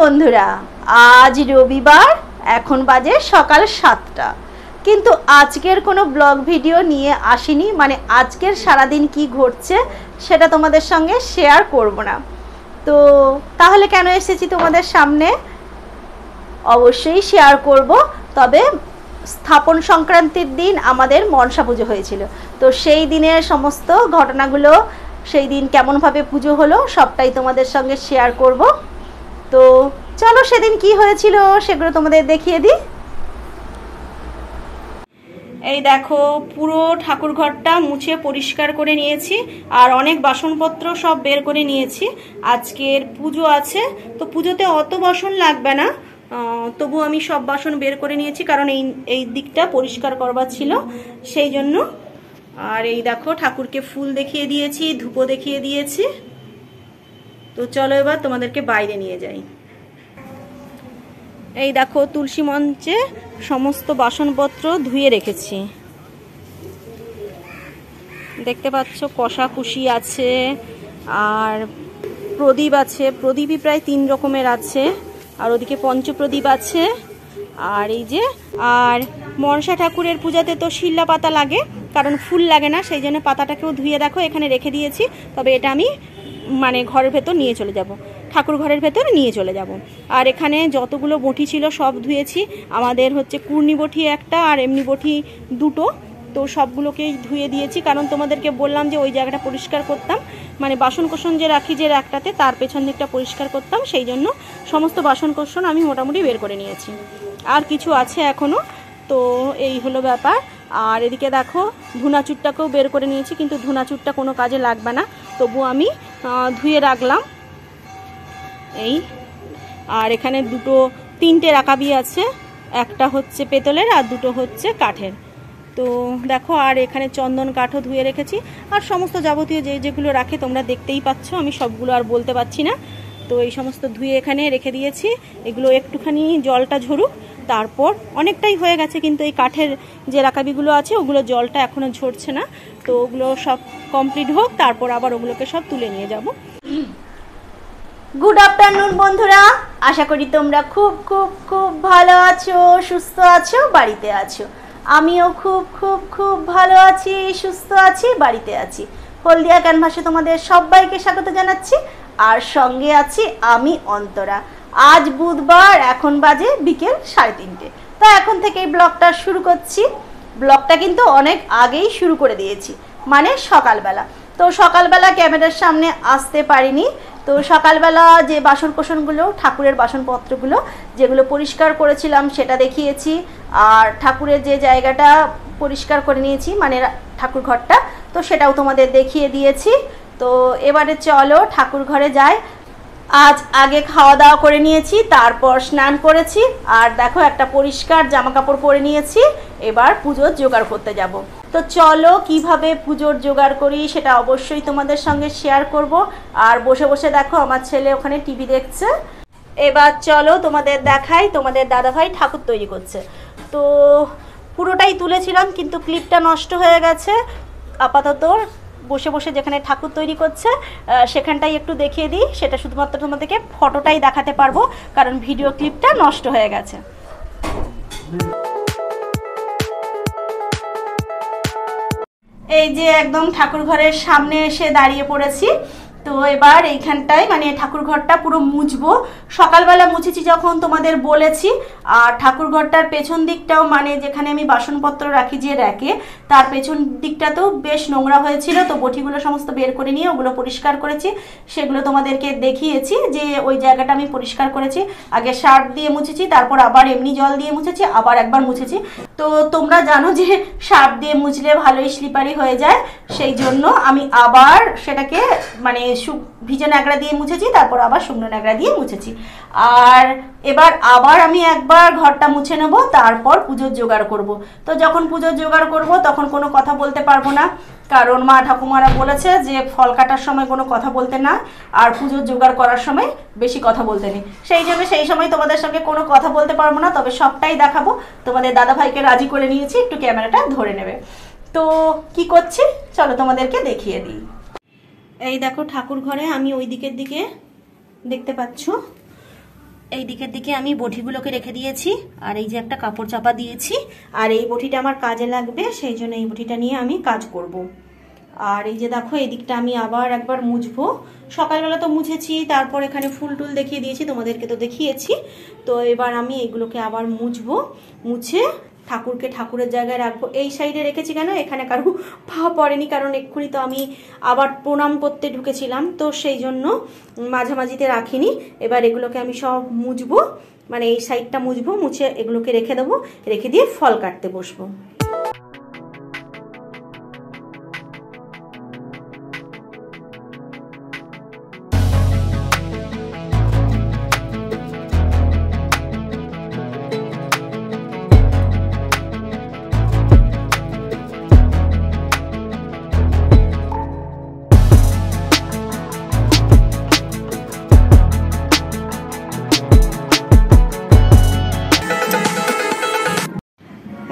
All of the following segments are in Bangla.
বন্ধুরা, আজ রবিবার, এখন বাজে সকাল 7টা। কিন্তু আজকের কোনো ব্লগ ভিডিও নিয়ে আসিনি, মানে আজকের সারাদিন কি ঘটছে সেটা তোমাদের সঙ্গে শেয়ার করব না। তো তাহলে কেন এসেছি তোমাদের সামনে? অবশ্যই শেয়ার করব, তবে স্থাপন সংক্রান্তির দিন আমাদের মনসা পুজো হয়েছিল, তো সেই দিনের সমস্ত ঘটনাগুলো, সেই দিন কেমনভাবে পুজো হলো সবটাই তোমাদের সঙ্গে শেয়ার করব। তো চলো সেদিন কি হয়েছিল সেগুলো তোমাদের দেখিয়ে দিই। এই দেখো, পুরো ঠাকুর ঘরটা মুছে পরিষ্কার করে নিয়েছি, আর অনেক বাসনপত্র সব বের করে নিয়েছি। আজকের পুজো আছে, তো পুজোতে অত বাসন লাগবে না, তবু আমি সব বাসন বের করে নিয়েছি, কারণ এই দিকটা পরিষ্কার করবার ছিল সেই জন্য। আর এই দেখো, ঠাকুরকে ফুল দেখিয়ে দিয়েছি, ধূপও দেখিয়ে দিয়েছি। তো চলো এবার তোমাদেরকে বাইরে নিয়ে যাই। এই দেখো, তুলসী মঞ্চে সমস্ত বাসনপত্র ধুয়ে রেখেছি। দেখতে পাচ্ছ কষাকুষি আছে, আর প্রদীপ আছে, প্রদীপই প্রায় 3 রকমের আছে, আর ওদিকে পঞ্চপ্রদীপ আছে। আর এই যে, আর মনসা ঠাকুরের পূজাতে তো শিলা পাতা লাগে, কারণ ফুল লাগে না, সেই জন্য পাতাটাকেও ধুয়ে দেখো এখানে রেখে দিয়েছি। তবে এটা আমি মানে ঘরের ভেতর নিয়ে চলে যাব, ঠাকুর ঘরের ভেতর নিয়ে চলে যাব। আর এখানে যতগুলো বটি ছিল সব ধুয়েছি। আমাদের হচ্ছে কুর্নি বটি একটা, আর এমনি বটি 2টো, তো সবগুলোকেই ধুয়ে দিয়েছি, কারণ তোমাদেরকে বললাম যে ওই জায়গাটা পরিষ্কার করতাম, মানে বাসন কোসন যে রাখি যে একটাতে, তার পেছন দিকটা পরিষ্কার করতাম, সেই জন্য সমস্ত বাসন কোসন আমি মোটামুটি বের করে নিয়েছি। আর কিছু আছে এখনও, তো এই হলো ব্যাপার। আর এদিকে দেখো, ধুনাচুরটাকেও বের করে নিয়েছি, কিন্তু ধুনাচুরটা কোনো কাজে লাগবে না, তবু আমি ধুয়ে রাখলাম। এই, আর এখানে 3টে রাকাবি আছে, একটা হচ্ছে পেতলের আর 2টো হচ্ছে কাঠের। তো দেখো, আর এখানে চন্দন কাঠও ধুয়ে রেখেছি, আর সমস্ত যাবতীয় যেগুলো রাখে তোমরা দেখতেই পাচ্ছ, আমি সবগুলো আর বলতে পারছি না। তো এই সমস্ত ধুয়ে এখানে রেখে দিয়েছি। এগুলো একটুখানি জলটা ঝরুক, তারপর অনেকটাই হয়ে গেছে, কিন্তু এই কাঠের যে রাকাবিগুলো আছে ওগুলো জলটা এখনও ঝরছে না, তো ওগুলো সব কমপ্লিট হোক, তারপর আবার ওগুলোকে সব তুলে নিয়ে যাব। গুড আফটারনুন বন্ধুরা, আশা করি তোমরা খুব খুব খুব ভালো আছো, সুস্থ আছো, বাড়িতে আছো। আমিও খুব খুব খুব ভালো আছি, সুস্থ আছি, বাড়িতে আছি। হলদিয়া ক্যানভাসে তোমাদের সবাইকে স্বাগত জানাচ্ছি, আর সঙ্গে আছি আমি অন্তরা। আজ বুধবার, এখন বাজে বিকেল 3:30। তো এখন থেকে এই ব্লগটা শুরু করছি। ব্লগটা কিন্তু অনেক আগেই শুরু করে দিয়েছি, মানে সকালবেলা। তো সকালবেলা ক্যামেরার সামনে আসতে পারিনি, তো সকালবেলা যে বাসন কোসনগুলো, ঠাকুরের বাসনপত্রগুলো যেগুলো পরিষ্কার করেছিলাম সেটা দেখিয়েছি, আর ঠাকুরের যে জায়গাটা পরিষ্কার করে নিয়েছি, মানে ঠাকুর ঘরটা, তো সেটাও তোমাদের দেখিয়ে দিয়েছি। তো এবারে চলো ঠাকুর ঘরে যাই। আজ আগে খাওয়া দাওয়া করে নিয়েছি, তারপর স্নান করেছি, আর দেখো একটা পরিষ্কার জামা কাপড় পরে নিয়েছি। এবার পুজোর জোগাড় করতে যাব। তো চলো কিভাবে পুজোর জোগাড় করি সেটা অবশ্যই তোমাদের সঙ্গে শেয়ার করব। আর বসে বসে দেখো আমার ছেলে ওখানে টিভি দেখছে। এবার চলো তোমাদের দেখাই, তোমাদের দাদাভাই ঠাকুর তৈরি করছে। তো পুরোটাই তুলেছিলাম, কিন্তু ক্লিপটা নষ্ট হয়ে গেছে। আপাতত বসে বসে যেখানে ঠাকুর তৈরি করছে সেখানটাই একটু দেখিয়ে দিই, সেটা শুধুমাত্র তোমাদেরকে ফটোটাই দেখাতে পারবো, কারণ ভিডিও ক্লিপটা নষ্ট হয়ে গেছে। এই যে একদম ঠাকুর ঘরের সামনে এসে দাঁড়িয়ে পড়েছি। তো এবার এইখানটায় মানে ঠাকুর ঘরটা পুরো মুছবো। সকালবেলা মুছেছি যখন তোমাদের বলেছি। আর ঠাকুর ঘরটার পেছন দিকটাও, মানে যেখানে আমি বাসনপত্র রাখি যে র্যাকে, তার পেছন দিকটাতেও বেশ নোংরা হয়েছিল, তো বটিগুলো সমস্ত বের করে নিয়ে ওগুলো পরিষ্কার করেছি। সেগুলো তোমাদেরকে দেখিয়েছি যে ওই জায়গাটা আমি পরিষ্কার করেছি। আগে সার্ফ দিয়ে মুছেছি, তারপর আবার এমনি জল দিয়ে মুছেছি, আবার একবার মুছেছি। তো তোমরা জানো যে সার্ফ দিয়ে মুছলে ভালোই স্লিপারি হয়ে যায়, সেই জন্য আমি আবার সেটাকে মানে ভিজে ন্যাকড়া দিয়ে মুছেছি, তারপর আবার শুকনো ন্যাকড়া দিয়ে মুছেছি। আর এবার আবার আমি একবার ঘরটা মুছে নেব, তারপর পুজোর জোগাড় করব। তো যখন পুজোর জোগাড় করব তখন কোনো কথা বলতে পারবো না, কারণ মা ঠাকুমারা বলেছে যে ফল কাটার সময় কোনো কথা বলতে না, আর পুজোর জোগাড় করার সময় বেশি কথা বলতে নেই। সেই জন্য সেই সময় তোমাদের সঙ্গে কোনো কথা বলতে পারবো না, তবে সবটাই দেখাবো। তোমাদের দাদাভাইকে রাজি করে নিয়েছি, একটু ক্যামেরাটা ধরে নেবে। তো কি করছি চলো তোমাদেরকে দেখিয়ে দিই। এই দেখো ঠাকুর ঘরে আমি ওই দিকের দিকে দেখতে পাচ্ছ এই দিকের দিকে আমি বটিগুলোকে রেখে দিয়েছি, আর এই যে একটা কাপড় চাপা দিয়েছি, আর এই বটিটা আমার কাজে লাগবে, সেই জন্য এই বটিটা নিয়ে আমি কাজ করব। আর এই যে দেখো এই দিকটা আমি আবার একবার মুছবো। সকালবেলা তো মুছেছি, তারপর এখানে ফুল টুল দেখিয়ে দিয়েছি, তোমাদেরকে তো দেখিয়েছি। তো এবার আমি এগুলোকে আবার মুছবো, মুছে ঠাকুরকে ঠাকুরের জায়গায় রাখবো। এই সাইডে রেখেছি কেন, এখানে কারো পা পড়েনি, কারণ এক্ষুনি তো আমি আবার প্রণাম করতে ঢুকেছিলাম, তো সেই জন্য মাঝামাঝিতে রাখিনি। এবার এগুলোকে আমি সব মুছবো, মানে এই সাইডটা মুছবো, মুছে এগুলোকে রেখে দেবো, রেখে দিয়ে ফল কাটতে বসবো।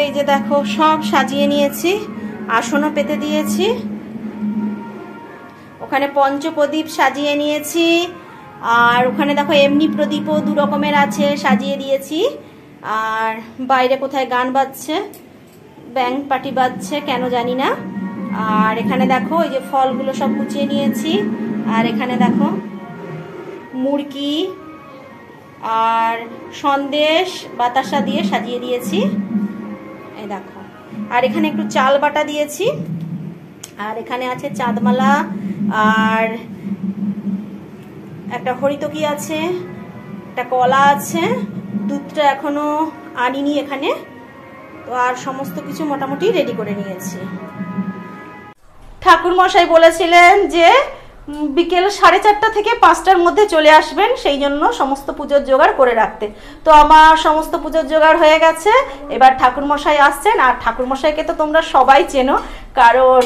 এই যে দেখো সব সাজিয়ে নিয়েছি, আসনও পেতে দিয়েছি, ওখানে পঞ্চপ্রদীপ সাজিয়ে নিয়েছি, আর ওখানে দেখো এমনি প্রদীপও 2 রকমের আছে, সাজিয়ে দিয়েছি। আর বাইরে কোথায় গান বাজছে, ব্যান্ড পার্টি বাজছে কেন জানি না। আর এখানে দেখো এই যে ফলগুলো সব গুছিয়ে নিয়েছি, আর এখানে দেখো মুড়কি আর সন্দেশ বাতাসা দিয়ে সাজিয়ে দিয়েছি, এই দেখো। আর এখানে একটু চাল বাটা দিয়েছি, আর এখানে আছে চাঁদমালা, আর একটা হরিতকি আছে, একটা কলা আছে, দুধটা এখনো আনিনি এখানে। তো আর সমস্ত কিছু মোটামুটি রেডি করে নিয়েছি। ঠাকুর মশাই বলেছিলেন যে বিকেল 4:30 থেকে 5টার মধ্যে চলে আসবেন, সেই জন্য সমস্ত পুজোর জোগাড় করে রাখতে। তো আমার সমস্ত পুজোর জোগাড় হয়ে গেছে, এবার ঠাকুর মশাই আসছেন। আর ঠাকুর মশাইকে তো তোমরা সবাই চেনো, কারণ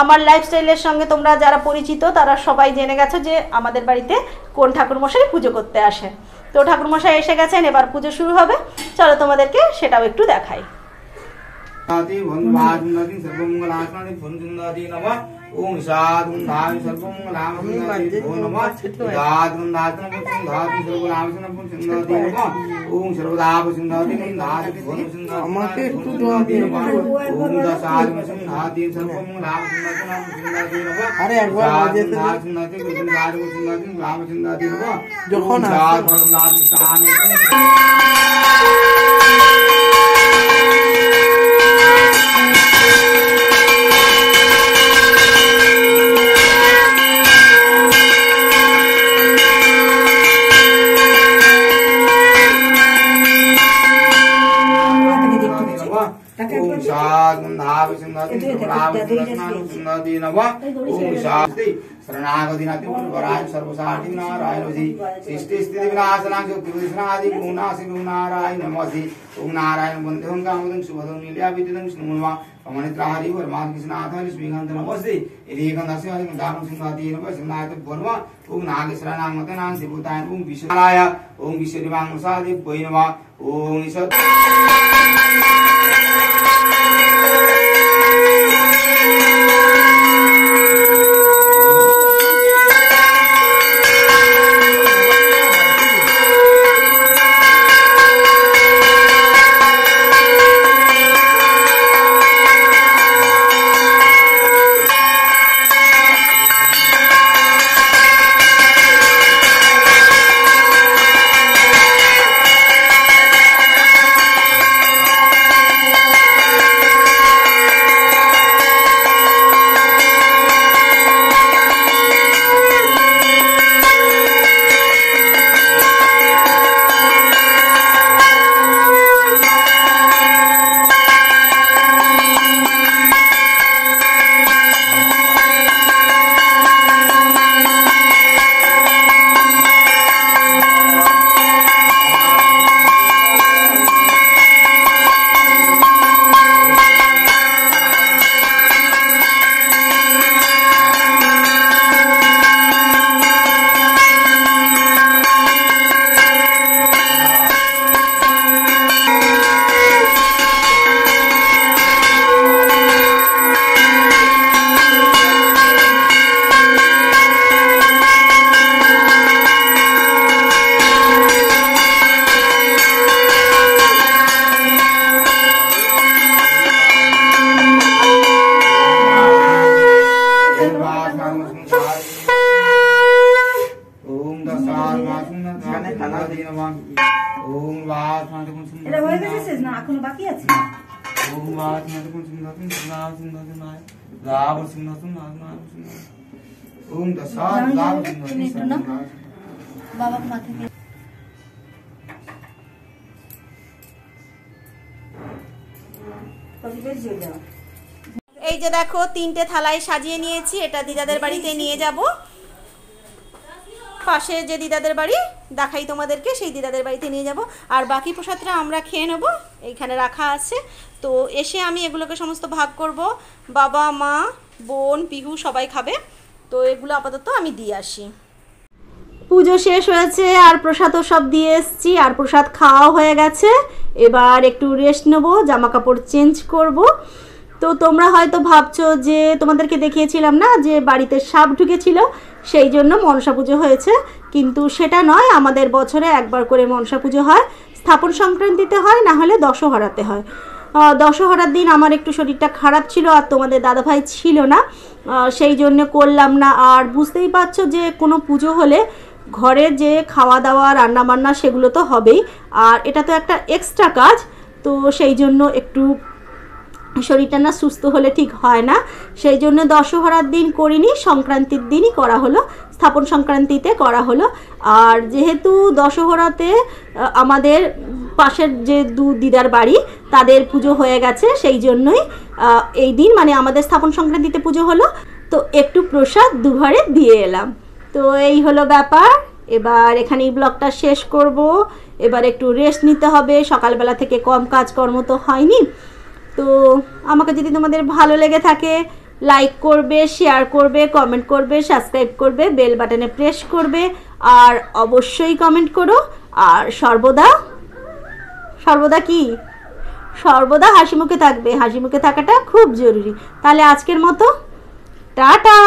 আমার লাইফস্টাইলের সঙ্গে তোমরা যারা পরিচিত তারা সবাই জেনে গেছো যে আমাদের বাড়িতে কোন ঠাকুর মশাই পুজো করতে আসে। তো ঠাকুর মশাই এসে গেছেন, এবার পুজো শুরু হবে, চলো তোমাদেরকে সেটাও একটু দেখাই। ओम साधुंधाय सर्वमंगलाम सिंहादि भो नमः दादुंधातन सिंहादि सर्वनामसन सिंहादि नमः ओम सर्वदाभ सिंहादि निंदादि भो सिंहादि नमः ओम दशादि सिंहादि सर्वमंगलाम सिंहादि नमः अरे अगवा बजे तो सिंहादि सिंहादि राम सिंहादि नमः যখন सर्वनाम स्थान शरणागतिनाथि वराय सर्वसाधि नारायणोजी सृष्टि स्थिति विनाशनां ज्योतिर्विनाशि गुणासि नारायण नमोसि ओम नारायण वंदेहं कामदं शुभदं नीलयाविदितं स्नुमः अमनित्राहरि वर्मान कृष्णाथ श्रीकांत नमोसि इरिकंदस्य दानं सिंहादि नमः सिंहायत भोनवा ओम नागेश्वराणां मतनां शिवताय ओम विश्वनाय ओम विश्वदेवां सादि वैनवा ओम ईश्वर ওম তৎসৎ বাবা মাথা দিয়ে এই যে দেখো 3টে থালায় সাজিয়ে নিয়েছি, এটা দিদাদের বাড়িতে নিয়ে যাব। পাশে যে দিদাদের বাড়ি দেখাই তোমাদেরকে, সেই দিদাদের বাড়িতে নিয়ে যাব। আর বাকি প্রসাদটা আমরা খেয়ে নেব, এইখানে রাখা আছে। তো এসে আমি এগুলোকে সমস্ত ভাগ করব, বাবা মা বোন পিহু সবাই খাবে। তো এগুলো আপাতত আমি দিয়ে আসি। পুজো শেষ হয়েছে আর প্রসাদও সব দিয়ে এসছি, আর প্রসাদ খাওয়া হয়ে গেছে। এবার একটু রেস্ট নেব, জামা কাপড় চেঞ্জ করব। তো তোমরা হয়তো ভাবছো যে তোমাদেরকে দেখিয়েছিলাম না যে বাড়িতে সাপ ঢুকেছিল, সেই জন্য মনসা পুজো হয়েছে, কিন্তু সেটা নয়। আমাদের বছরে একবার করে মনসা পুজো হয়, স্থাপন সংক্রান্তিতে হয়, না হলে দশহরাতে হয়। দশহরার দিন আমার একটু শরীরটা খারাপ ছিল আর তোমাদের দাদাভাই ছিল না, সেই জন্য করলাম না। আর বুঝতেই পারছো যে কোনো পুজো হলে ঘরে যে খাওয়া দাওয়া রান্নাবান্না সেগুলো তো হবেই, আর এটা তো একটা এক্সট্রা কাজ। তো সেই জন্য একটু শরীরটা না সুস্থ হলে ঠিক হয় না, সেই জন্য দশহরার দিন করিনি, সংক্রান্তির দিনই করা হলো, স্থাপন সংক্রান্তিতে করা হলো। আর যেহেতু দশহরাতে আমাদের পাশের যে দিদার বাড়ি তাদের পুজো হয়ে গেছে, সেই জন্যই এই দিন মানে আমাদের স্থাপন সংক্রান্তিতে পুজো হলো। তো একটু প্রসাদ দুঘরে দিয়ে এলাম। তো এই হলো ব্যাপার। এবার এখানেই ব্লগটা শেষ করব। এবার একটু রেস্ট নিতে হবে, সকালবেলা থেকে কম কাজকর্ম তো হয়নি। তো আমাকে যদি তোমাদের ভালো লেগে থাকে লাইক করবে, শেয়ার করবে, কমেন্ট করবে, সাবস্ক্রাইব করবে, বেল বাটনে প্রেস করবে, আর অবশ্যই কমেন্ট করো। আর সর্বদা কি সর্বদা হাসি মুখে থাকবে, হাসি মুখে থাকাটা খুব জরুরি। তাহলে আজকের মতো টাটা।